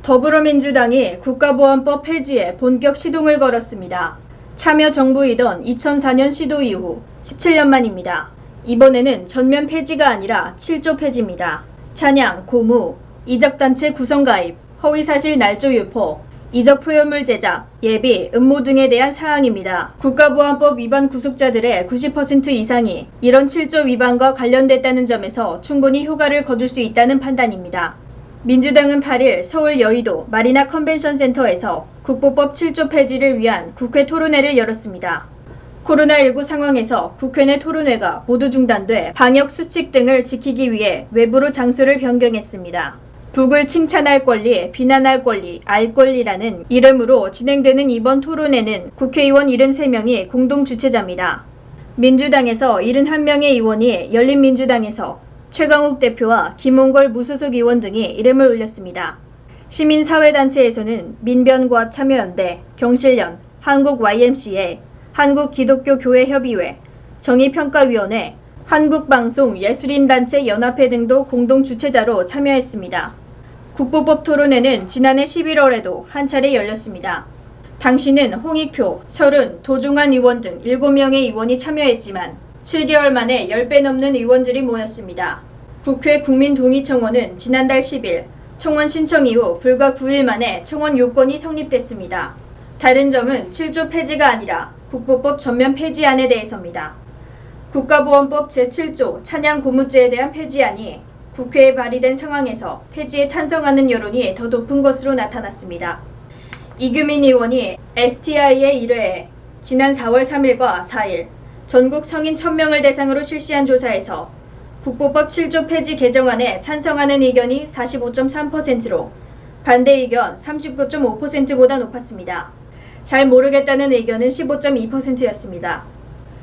더불어민주당이 국가보안법 폐지에 본격 시동을 걸었습니다. 참여정부이던 2004년 시도 이후 17년 만입니다. 이번에는 전면 폐지가 아니라 7조 폐지입니다. 찬양, 고무, 이적단체 구성가입, 허위사실 날조 유포, 이적 표현물 제작, 예비, 음모 등에 대한 사항입니다. 국가보안법 위반 구속자들의 90% 이상이 이런 7조 위반과 관련됐다는 점에서 충분히 효과를 거둘 수 있다는 판단입니다. 민주당은 8일 서울 여의도 마리나 컨벤션 센터에서 국보법 7조 폐지를 위한 국회 토론회를 열었습니다. 코로나19 상황에서 국회 내 토론회가 모두 중단돼 방역 수칙 등을 지키기 위해 외부로 장소를 변경했습니다. 북을 칭찬할 권리, 비난할 권리, 알 권리라는 이름으로 진행되는 이번 토론회는 국회의원 73명이 공동 주최자입니다. 민주당에서 71명의 의원이 열린민주당에서 최강욱 대표와 김홍걸 무소속 의원 등이 이름을 올렸습니다. 시민사회단체에서는 민변과 참여연대, 경실련, 한국-YMCA, 한국기독교교회협의회, 정의평가위원회, 한국방송예술인단체 연합회 등도 공동 주최자로 참여했습니다. 국보법 토론회는 지난해 11월에도 한 차례 열렸습니다. 당시는 홍익표, 설훈, 도종환 의원 등 7명의 의원이 참여했지만 7개월 만에 10배 넘는 의원들이 모였습니다. 국회 국민동의청원은 지난달 10일 청원 신청 이후 불과 9일 만에 청원 요건이 성립됐습니다. 다른 점은 7조 폐지가 아니라 국보법 전면 폐지안에 대해서입니다. 국가보안법 제7조 찬양 고무죄에 대한 폐지안이 국회에 발의된 상황에서 폐지에 찬성하는 여론이 더 높은 것으로 나타났습니다. 이규민 의원이 STI의 1회에 지난 4월 3일과 4일 전국 성인 1000명을 대상으로 실시한 조사에서 국보법 7조 폐지 개정안에 찬성하는 의견이 45.3%로 반대 의견 39.5%보다 높았습니다. 잘 모르겠다는 의견은 15.2%였습니다.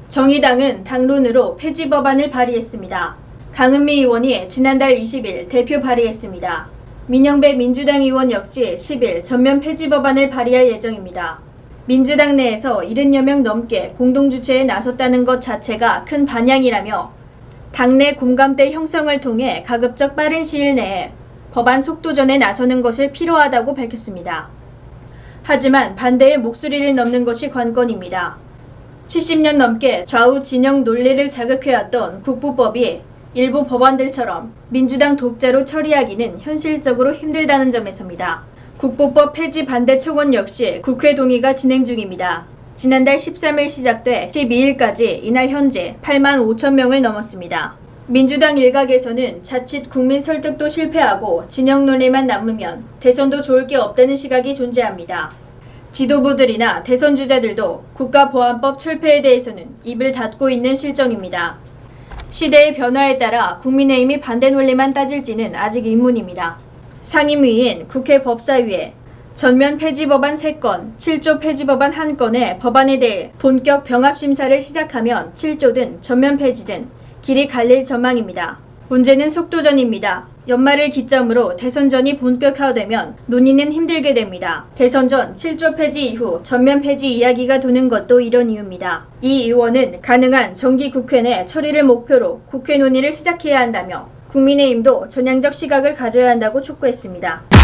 정의당은 당론으로 폐지 법안을 발의했습니다. 강은미 의원이 지난달 20일 대표 발의했습니다. 민영배 민주당 의원 역시 10일 전면 폐지 법안을 발의할 예정입니다. 민주당 내에서 70여 명 넘게 공동주최에 나섰다는 것 자체가 큰 반향이라며 당내 공감대 형성을 통해 가급적 빠른 시일 내에 법안 속도전에 나서는 것을 필요하다고 밝혔습니다. 하지만 반대의 목소리를 넘는 것이 관건입니다. 70년 넘게 좌우 진영 논리를 자극해왔던 국보법이 일부 법안들처럼 민주당 독자로 처리하기는 현실적으로 힘들다는 점에서입니다. 국보법 폐지 반대 청원 역시 국회 동의가 진행 중입니다. 지난달 13일 시작돼 12일까지 이날 현재 8만 5천 명을 넘었습니다. 민주당 일각에서는 자칫 국민 설득도 실패하고 진영 논리만 남으면 대선도 좋을 게 없다는 시각이 존재합니다. 지도부들이나 대선 주자들도 국가보안법 철폐에 대해서는 입을 닫고 있는 실정입니다. 시대의 변화에 따라 국민의힘이 반대 논리만 따질지는 아직 의문입니다. 상임위인 국회 법사위에 전면 폐지 법안 3건, 7조 폐지 법안 1건의 법안에 대해 본격 병합심사를 시작하면 7조든 전면 폐지든 길이 갈릴 전망입니다. 문제는 속도전입니다. 연말을 기점으로 대선전이 본격화되면 논의는 힘들게 됩니다. 대선전 7조 폐지 이후 전면 폐지 이야기가 도는 것도 이런 이유입니다. 이 의원은 가능한 정기 국회 내 처리를 목표로 국회 논의를 시작해야 한다며 국민의힘도 전향적 시각을 가져야 한다고 촉구했습니다.